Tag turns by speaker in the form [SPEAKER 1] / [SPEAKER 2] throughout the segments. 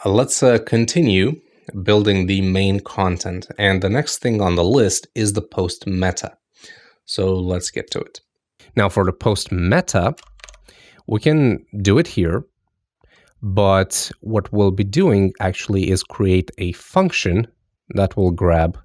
[SPEAKER 1] Let's continue building the main content. And the next thing on the list is the post meta. So let's get to it. Now for the post meta, we can do it here. But what we'll be doing actually is create a function that will grab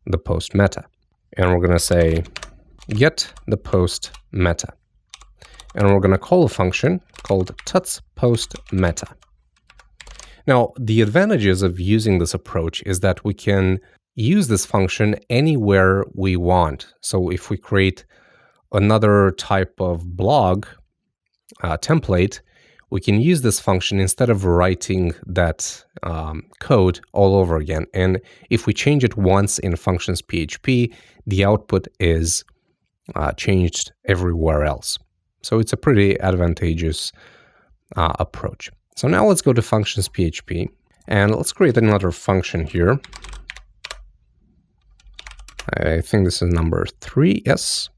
[SPEAKER 1] the post meta. And we're going to say get the post meta. And we're going to call a function called tuts post meta. Now, the advantages of using this approach is that we can use this function anywhere we want. So if we create another type of blog template, we can use this function instead of writing that code all over again. And if we change it once in functions PHP, the output is changed everywhere else. So it's a pretty advantageous approach. So now let's go to functions PHP and let's create another function here. I think this is number 3. Yes,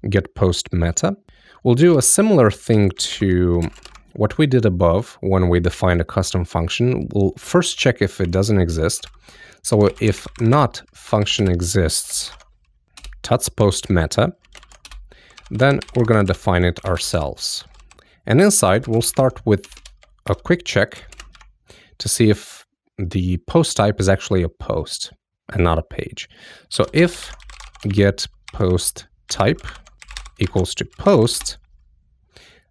[SPEAKER 1] get post meta. We'll do a similar thing to what we did above when we defined a custom function. We'll first check if it doesn't exist. So if not function exists, tuts post meta, then we're going to define it ourselves. And inside, we'll start with a quick check to see if the post type is actually a post and not a page. So if get post type equals to post,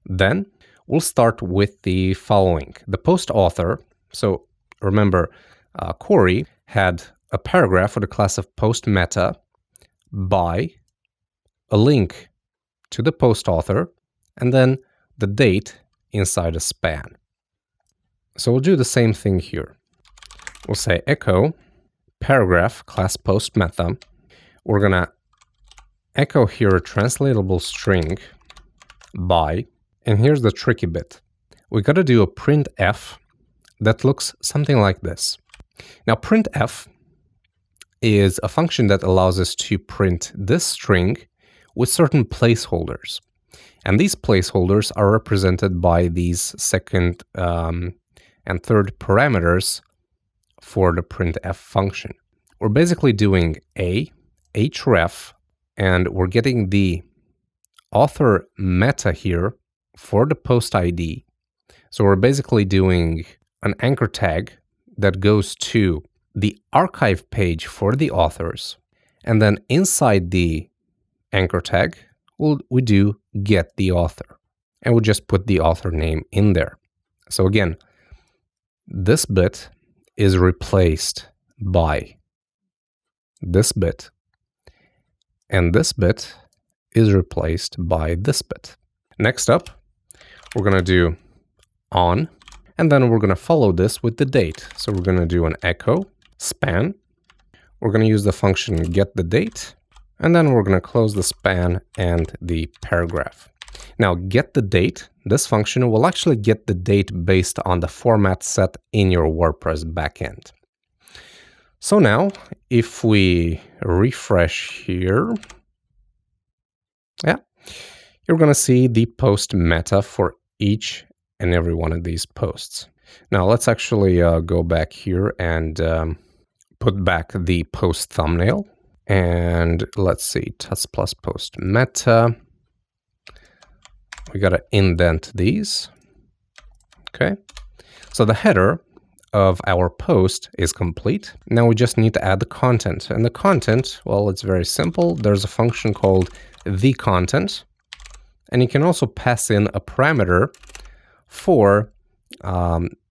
[SPEAKER 1] then we'll start with the following. The post author, so remember, Corey had a paragraph for the class of post meta by a link to the post author, and then the date inside a span. So we'll do the same thing here. We'll say echo paragraph class post meta. We're gonna echo here a translatable string by, and here's the tricky bit. We gotta do a printf that looks something like this. Now printf is a function that allows us to print this string with certain placeholders. And these placeholders are represented by these second and third parameters for the printf function. We're basically doing href, and we're getting the author meta here for the post ID. So we're basically doing an anchor tag that goes to the archive page for the authors. And then inside the anchor tag, we do get the author. And we just put the author name in there. So again, this bit is replaced by this bit. And this bit is replaced by this bit. Next up, we're going to do on, and then we're going to follow this with the date. So we're going to do an echo span. We're going to use the function get the date, and then we're going to close the span and the paragraph. Now, get the date, this function will actually get the date based on the format set in your WordPress backend. So now, if we refresh here, you're going to see the post meta for each and every one of these posts. Now, let's actually go back here and put back the post thumbnail. And let's see, tuts plus post meta. We got to indent these. Okay. So the header of our post is complete. Now we just need to add the content. And the content, well, it's very simple. There's a function called the content. And you can also pass in a parameter for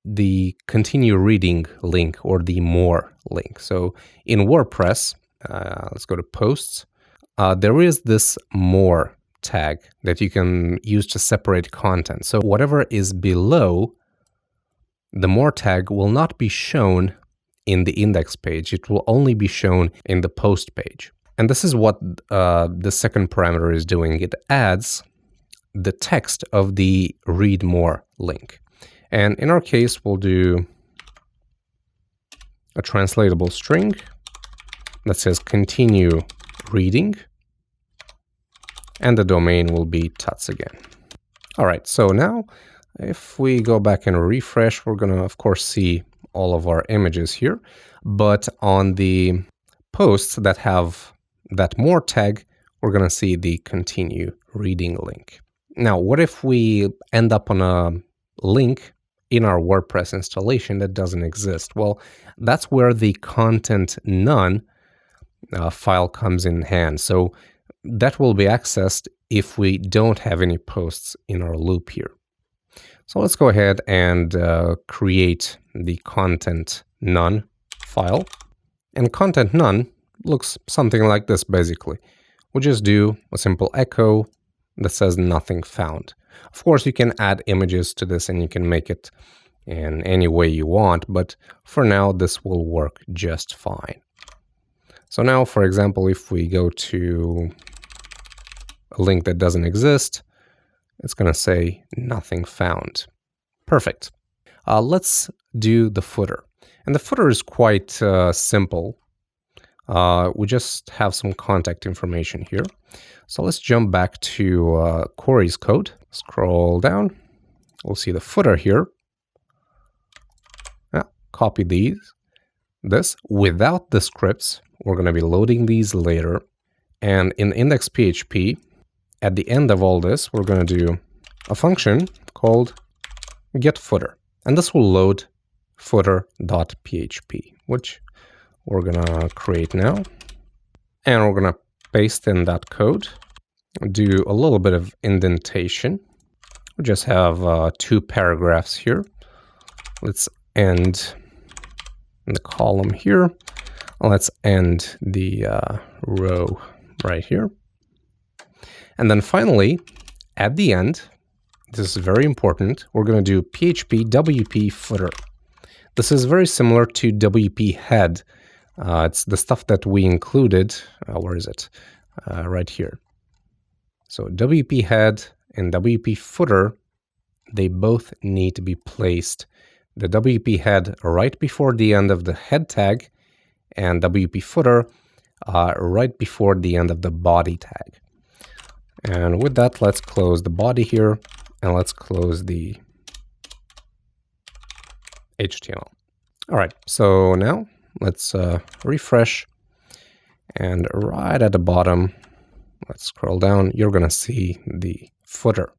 [SPEAKER 1] the continue reading link or the more link. So in WordPress, let's go to posts. There is this more tag that you can use to separate content. So whatever is below the more tag will not be shown in the index page. It will only be shown in the post page. And this is what the second parameter is doing. It adds the text of the read more link. And in our case, we'll do a translatable string that says continue reading, and the domain will be tuts again. All right, so now If we go back and refresh, we're going to, of course, see all of our images here. But on the posts that have that more tag, we're going to see the continue reading link. Now, what if we end up on a link in our WordPress installation that doesn't exist? Well, that's where the content none file comes in hand. So that will be accessed if we don't have any posts in our loop here. So let's go ahead and create the content none file. And content none looks something like this, basically. We just do a simple echo that says nothing found. Of course, you can add images to this and you can make it in any way you want, but for now, this will work just fine. So now, for example, if we go to a link that doesn't exist, it's going to say nothing found. Perfect. Let's do the footer. And the footer is quite simple. We just have some contact information here. So let's jump back to Corey's code. Scroll down. We'll see the footer here. Copy this without the scripts. We're going to be loading these later. And in index.php, at the end of all this, we're going to do a function called getFooter. And this will load footer.php, which we're going to create now. And we're going to paste in that code, do a little bit of indentation. We just have 2 paragraphs here. Let's end the column here. Let's end the row right here. And then finally, at the end, this is very important, we're going to do PHP WP footer. This is very similar to WP head. It's the stuff that we included. Where is it? Right here. So WP head and WP footer, they both need to be placed. The WP head right before the end of the head tag and WP footer right before the end of the body tag. And with that, let's close the body here and let's close the HTML. All right, so now let's refresh, and right at the bottom, let's scroll down, you're gonna see the footer.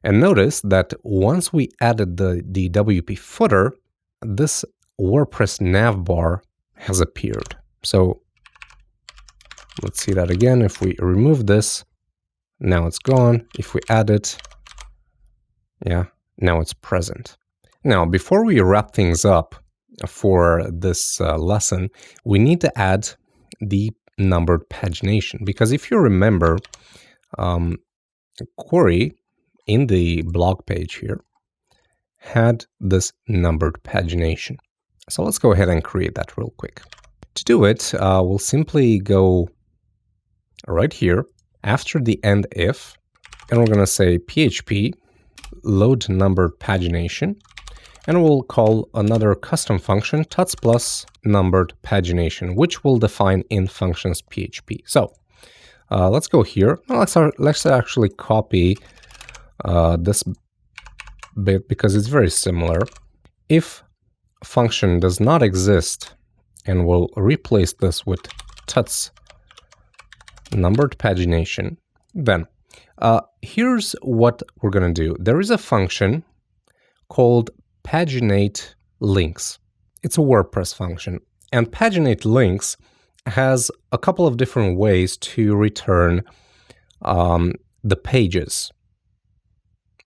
[SPEAKER 1] And notice that once we added the WP footer, this WordPress navbar has appeared. So let's see that again. If we remove this, now it's gone. If we add it, yeah, now it's present. Now, before we wrap things up for this lesson, we need to add the numbered pagination, because if you remember, Corey in the blog page here had this numbered pagination. So let's go ahead and create that real quick. To do it, we'll simply go right here after the end if, and we're going to say PHP load numbered pagination, and we'll call another custom function tuts plus numbered pagination, which will define in functions PHP. So let's go here. Let's actually copy this bit because it's very similar. If function does not exist, and we'll replace this with tuts numbered pagination, then here's what we're going to do. There is a function called paginate links. It's a WordPress function, and paginate links has a couple of different ways to return the pages.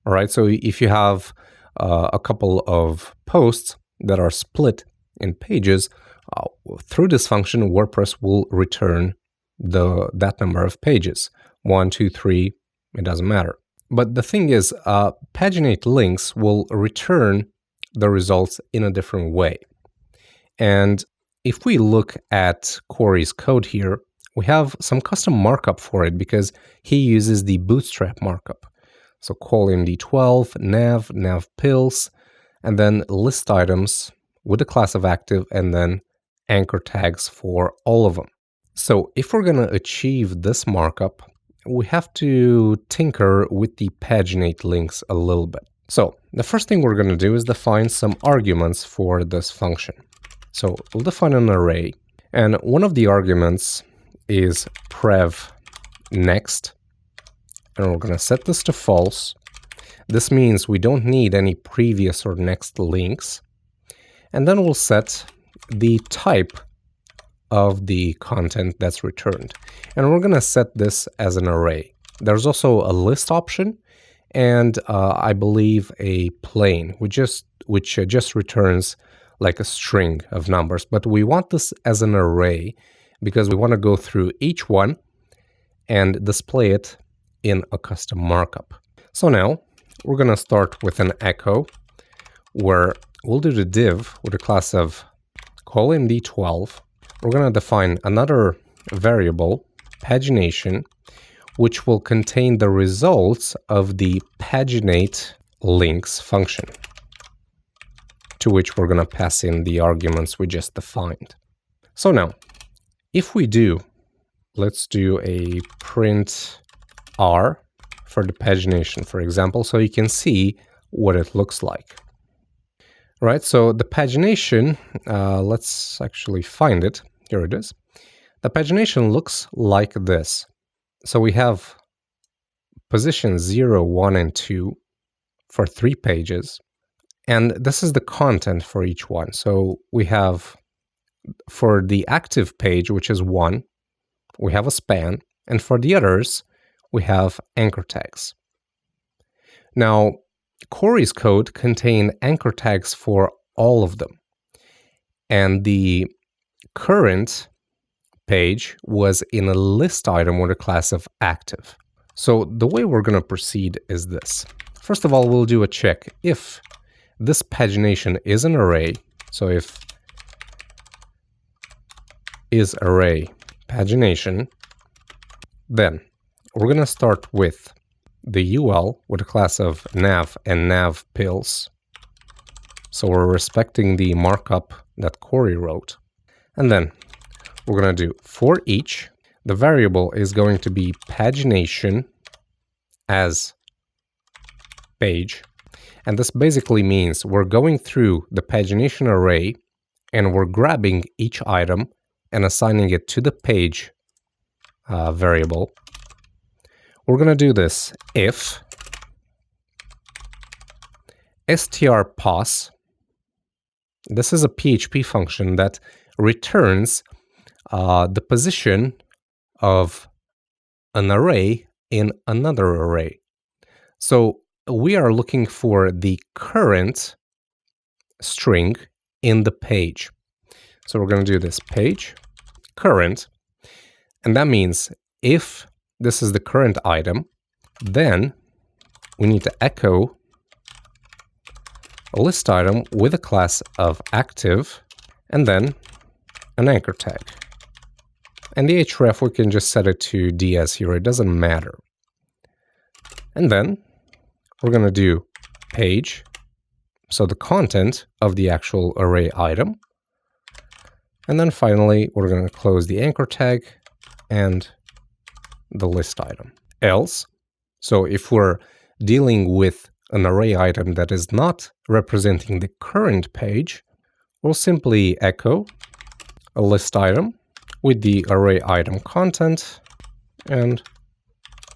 [SPEAKER 1] All right, so if you have a couple of posts that are split in pages, through this function, WordPress will return that number of pages. 1, 2, 3, it doesn't matter. But the thing is, paginate links will return the results in a different way. And if we look at Corey's code here, we have some custom markup for it because he uses the Bootstrap markup. So call md12, nav pills, and then list items with the class of active, and then anchor tags for all of them. So if we're going to achieve this markup, we have to tinker with the paginate links a little bit. So the first thing we're going to do is define some arguments for this function. So we'll define an array, and one of the arguments is prev next, and we're going to set this to false. This means we don't need any previous or next links. And then we'll set the type of the content that's returned. And we're going to set this as an array. There's also a list option and I believe a plain, which just returns like a string of numbers. But we want this as an array because we want to go through each one and display it in a custom markup. So now we're going to start with an echo where we'll do the div with a class of colMD12. We're going to define another variable, pagination, which will contain the results of the paginate links function, to which we're going to pass in the arguments we just defined. So now, if we do, let's do a print R for the pagination, for example, so you can see what it looks like. Right, so the pagination, let's actually find it. Here it is. The pagination looks like this. So we have position 0, 1, and 2 for 3 pages. And this is the content for each one. So we have, for the active page, which is 1, we have a span. And for the others, we have anchor tags. Now, Corey's code contained anchor tags for all of them. And the current page was in a list item with a class of active. So the way we're going to proceed is this. First of all, we'll do a check if this pagination is an array. So if is array pagination, then we're going to start with the UL with a class of nav and nav pills. So we're respecting the markup that Corey wrote. And then we're going to do for each. The variable is going to be pagination as page. And this basically means we're going through the pagination array and we're grabbing each item and assigning it to the page variable. We're going to do this if strPos, this is a PHP function that returns the position of an array in another array. So we are looking for the current string in the page. So we're going to do this page current, and that means if this is the current item, then we need to echo a list item with a class of active and then an anchor tag. And the href, we can just set it to ds here, it doesn't matter. And then we're going to do page, so the content of the actual array item. And then finally, we're going to close the anchor tag and the list item. Else, so if we're dealing with an array item that is not representing the current page, we'll simply echo a list item with the array item content, and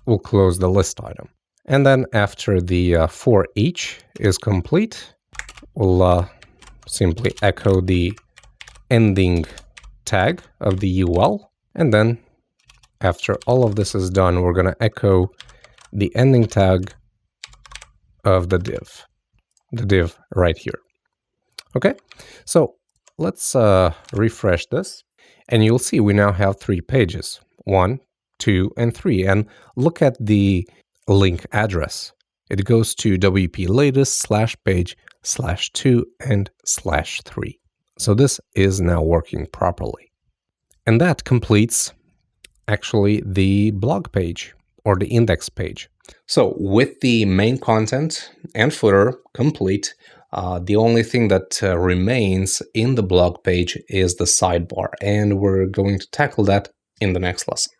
[SPEAKER 1] we'll close the list item. And then after the for each is complete, we'll simply echo the ending tag of the UL, and then after all of this is done, we're going to echo the ending tag of the div right here. Okay, so let's refresh this, and you'll see we now have 3 pages, 1, 2, and 3. And look at the link address. It goes to WP latest /page/2 and /3. So this is now working properly. And that completes actually the blog page or the index page. So with the main content and footer complete, the only thing that remains in the blog page is the sidebar, and we're going to tackle that in the next lesson.